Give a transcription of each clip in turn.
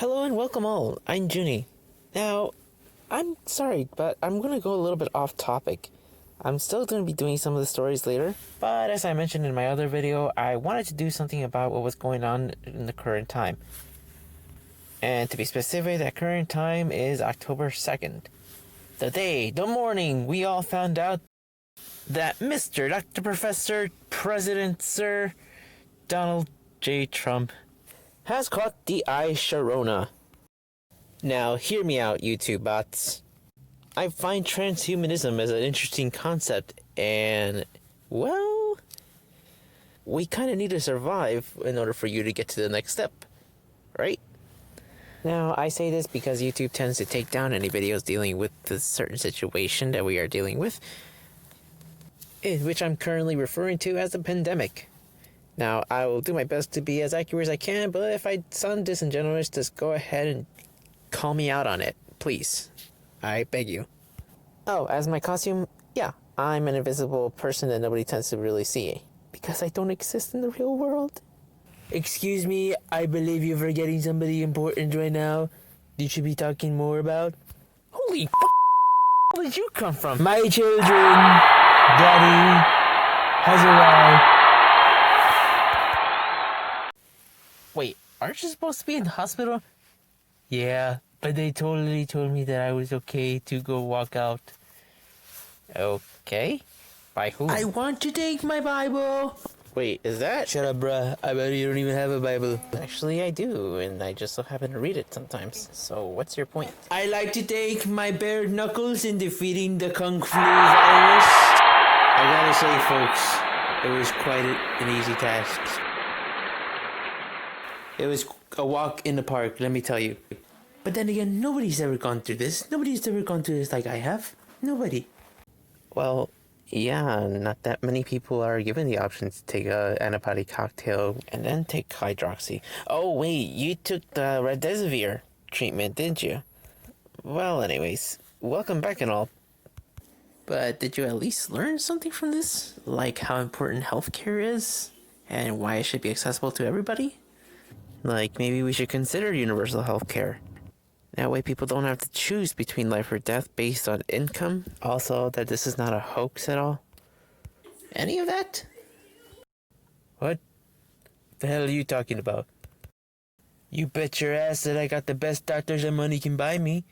Hello and welcome all, I'm Juni. Now, I'm sorry, but I'm gonna go a little bit off topic. I'm still gonna be doing some of the stories later, but as I mentioned in my other video, I wanted to do something about what was going on in the current time. And to be specific, that current time is October 2nd. The morning, we all found out that Mr. Dr. Professor President Sir Donald J. Trump has caught the Sharona. Now, hear me out, YouTube bots. I find transhumanism as an interesting concept, and, well, we kind of need to survive in order for you to get to the next step, right? Now, I say this because YouTube tends to take down any videos dealing with the certain situation that we are dealing with, in which I'm currently referring to as the pandemic. Now, I will do my best to be as accurate as I can, but if I sound disingenuous, just go ahead and call me out on it, please. I beg you. Oh, as my costume, yeah, I'm an invisible person that nobody tends to really see, because I don't exist in the real world. Excuse me, I believe you're forgetting somebody important right now. You should be talking more about. Holy f***, where did you come from? My children, Daddy has arrived. Wait, aren't you supposed to be in the hospital? Yeah, but they totally told me that I was okay to go walk out. Okay. By who? I want to take my Bible. Wait, is that? Shut up, bruh. I bet you don't even have a Bible. Actually, I do, and I just so happen to read it sometimes. So, what's your point? I like to take my bare knuckles in defeating the Kung Flu virus. I gotta say, folks, it was quite an easy task. It was a walk in the park, let me tell you. But then again, nobody's ever gone through this. Nobody's ever gone through this like I have. Nobody. Well, yeah, not that many people are given the option to take a antibody cocktail and then take hydroxy. Oh, wait, you took the remdesivir treatment, didn't you? Well, anyways, welcome back and all. But did you at least learn something from this? Like how important healthcare is? And why it should be accessible to everybody? Like, maybe we should consider universal healthcare. That way people don't have to choose between life or death based on income. Also, that this is not a hoax at all. Any of that? What the hell are you talking about? You bet your ass that I got the best doctors that money can buy me.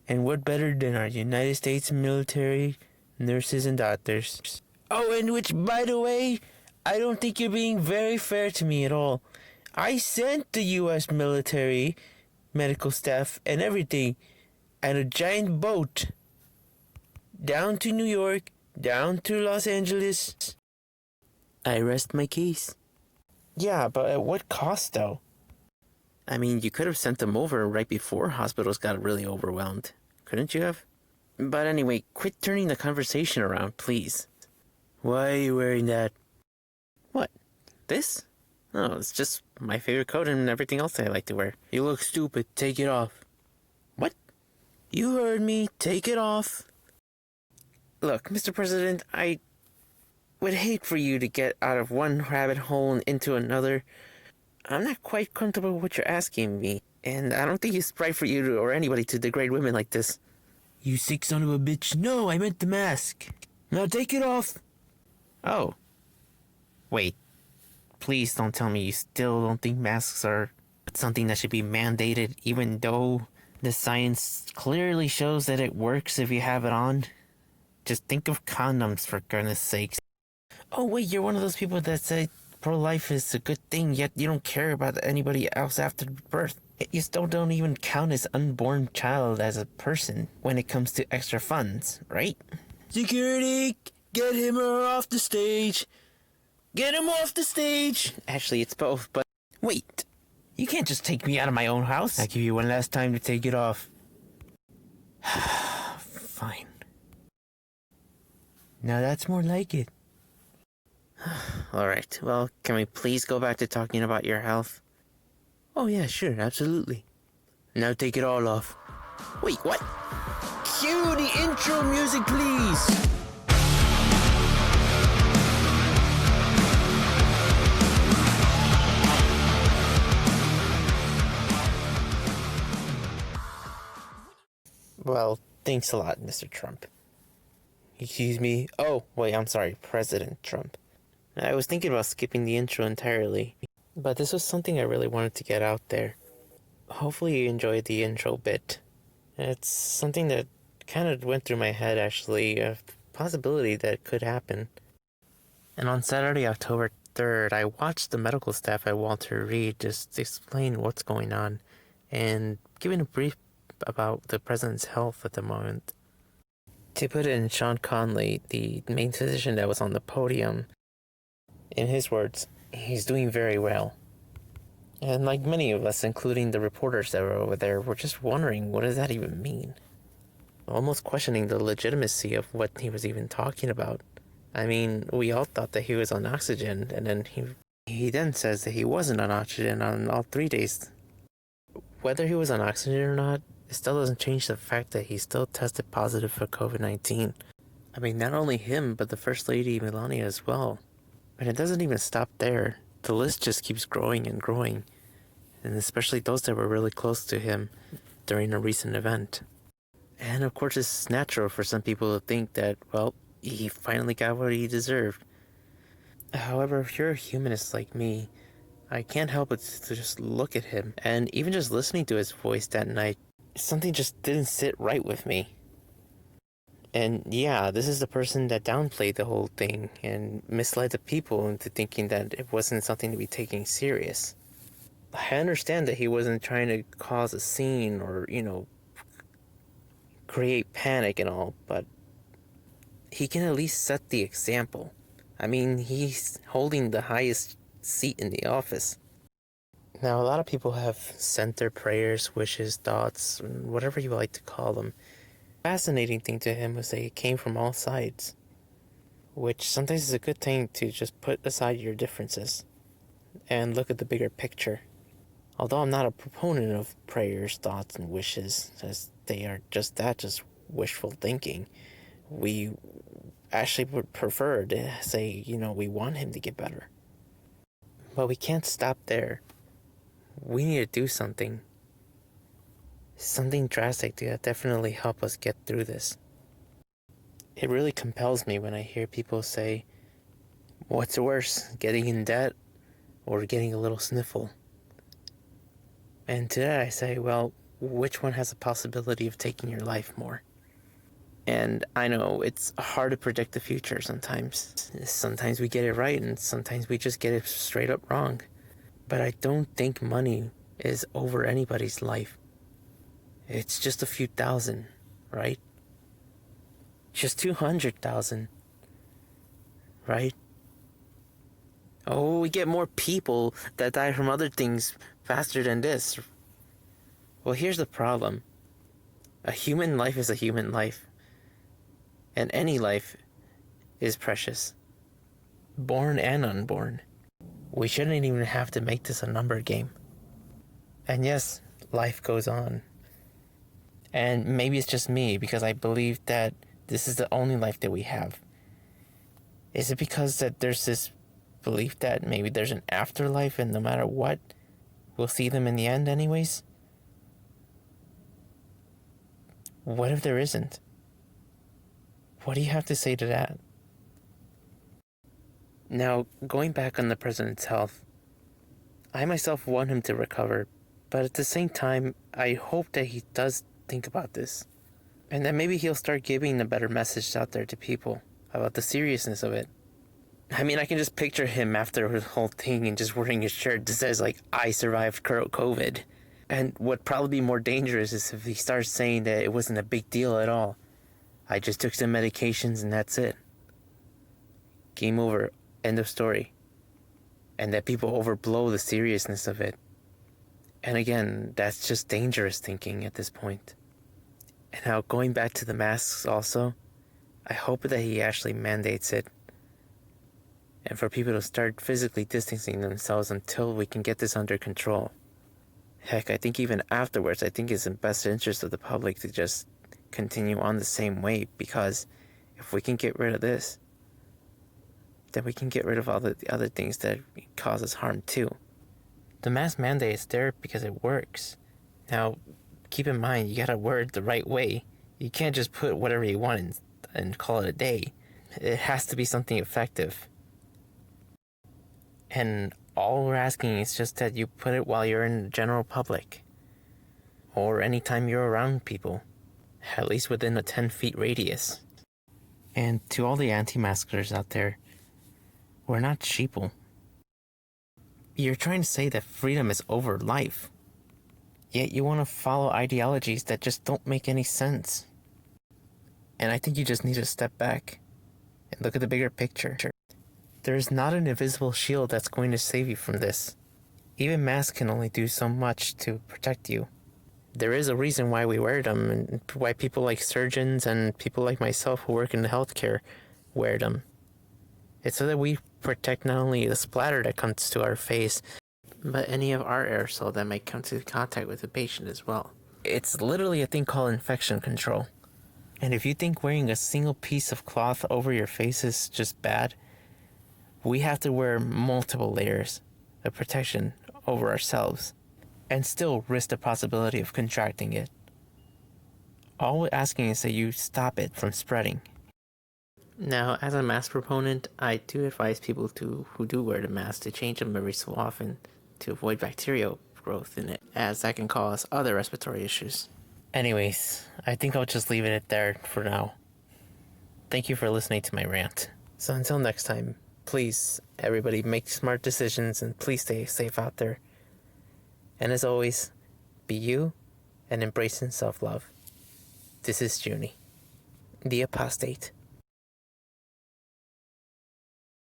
And what better than our United States military nurses and doctors? Oh, and which, by the way, I don't think you're being very fair to me at all. I sent the U.S. military medical staff and everything and a giant boat down to New York, down to Los Angeles. I rest my case. Yeah, but at what cost, though? I mean, you could have sent them over right before hospitals got really overwhelmed. Couldn't you have? But anyway, quit turning the conversation around, please. Why are you wearing that? What? This? Oh, it's just my favorite coat and everything else I like to wear. You look stupid. Take it off. What? You heard me. Take it off. Look, Mr. President, I would hate for you to get out of one rabbit hole and into another. I'm not quite comfortable with what you're asking me, and I don't think it's right for you to, or anybody to degrade women like this. You sick son of a bitch. No, I meant the mask. Now take it off. Oh. Wait. Please don't tell me you still don't think masks are something that should be mandated, even though the science clearly shows that it works if you have it on. Just think of condoms, for goodness sakes. Oh wait, you're one of those people that say pro-life is a good thing, yet you don't care about anybody else after birth. You still don't even count as unborn child as a person when it comes to extra funds, right? Security, get him or her off the stage. Get him off the stage! Actually, it's both, but... Wait! You can't just take me out of my own house. I'll give you one last time to take it off. Fine. Now that's more like it. Alright, well, can we please go back to talking about your health? Oh yeah, sure, absolutely. Now take it all off. Wait, what? Cue the intro music, please! Thanks a lot, Mr. Trump. Excuse me? Oh, wait, I'm sorry, President Trump. I was thinking about skipping the intro entirely, but this was something I really wanted to get out there. Hopefully you enjoyed the intro bit. It's something that kind of went through my head, actually, a possibility that could happen. And on Saturday, October 3rd, I watched the medical staff at Walter Reed just explain what's going on and giving a brief about the president's health at the moment. To put it in Sean Conley, the main physician that was on the podium, in his words, he's doing very well. And like many of us, including the reporters that were over there, were just wondering, what does that even mean? Almost questioning the legitimacy of what he was even talking about. I mean, we all thought that he was on oxygen, and then he then says that he wasn't on oxygen on all 3 days. Whether he was on oxygen or not, it still doesn't change the fact that he still tested positive for COVID-19. I mean, not only him, but the First Lady Melania as well. And it doesn't even stop there. The list just keeps growing and growing, and especially those that were really close to him during a recent event. And of course, it's natural for some people to think that, well, he finally got what he deserved. However, if you're a humanist like me, I can't help but to just look at him, and even just listening to his voice that night, something just didn't sit right with me. And yeah, this is the person that downplayed the whole thing and misled the people into thinking that it wasn't something to be taken serious. I understand that he wasn't trying to cause a scene or, create panic and all, but he can at least set the example. I mean, he's holding the highest seat in the office. Now, a lot of people have sent their prayers, wishes, thoughts, whatever you like to call them. Fascinating thing to him was that it came from all sides, which sometimes is a good thing to just put aside your differences and look at the bigger picture. Although I'm not a proponent of prayers, thoughts, and wishes, as they are just wishful thinking, we actually would prefer to say, we want him to get better. But we can't stop there. We need to do something drastic to definitely help us get through this. It really compels me when I hear people say, what's worse, getting in debt or getting a little sniffle? And to that I say, well, which one has a possibility of taking your life more? And I know it's hard to predict the future sometimes. Sometimes we get it right and sometimes we just get it straight up wrong. But I don't think money is over anybody's life. It's just a few thousand, right? Just 200,000, right? Oh, we get more people that die from other things faster than this. Well, here's the problem. A human life is a human life. And any life is precious. Born and unborn. We shouldn't even have to make this a number game. And yes, life goes on. And maybe it's just me, because I believe that this is the only life that we have. Is it because that there's this belief that maybe there's an afterlife and no matter what, we'll see them in the end anyways? What if there isn't? What do you have to say to that? Now, going back on the president's health, I myself want him to recover, but at the same time, I hope that he does think about this, and that maybe he'll start giving a better message out there to people about the seriousness of it. I mean, I can just picture him after his whole thing and just wearing a shirt that says, I survived COVID. And what'd probably be more dangerous is if he starts saying that it wasn't a big deal at all. I just took some medications and that's it. Game over. End of story. And that people overblow the seriousness of it. And again, that's just dangerous thinking at this point. And now going back to the masks also, I hope that he actually mandates it. And for people to start physically distancing themselves until we can get this under control. Heck, I think even afterwards, I think it's in best interest of the public to just continue on the same way, because if we can get rid of this, then we can get rid of all the other things that cause us harm too. The mask mandate is there because it works. Now, keep in mind, you gotta wear it the right way. You can't just put whatever you want in and call it a day. It has to be something effective. And all we're asking is just that you put it while you're in the general public. Or anytime you're around people. At least within a 10-feet radius. And to all the anti-maskers out there, we're not sheeple. You're trying to say that freedom is over life. Yet you want to follow ideologies that just don't make any sense. And I think you just need to step back and look at the bigger picture. There is not an invisible shield that's going to save you from this. Even masks can only do so much to protect you. There is a reason why we wear them, and why people like surgeons and people like myself who work in healthcare wear them. It's so that we protect not only the splatter that comes to our face, but any of our aerosol that might come into contact with the patient as well. It's literally a thing called infection control. And if you think wearing a single piece of cloth over your face is just bad, we have to wear multiple layers of protection over ourselves and still risk the possibility of contracting it. All we're asking is that you stop it from spreading. Now, as a mask proponent, I do advise people who do wear the mask to change them every so often to avoid bacterial growth in it, as that can cause other respiratory issues. Anyways, I think I'll just leave it there for now. Thank you for listening to my rant. So until next time, please, everybody, make smart decisions and please stay safe out there. And as always, be you and embracing self-love. This is Juni, the apostate.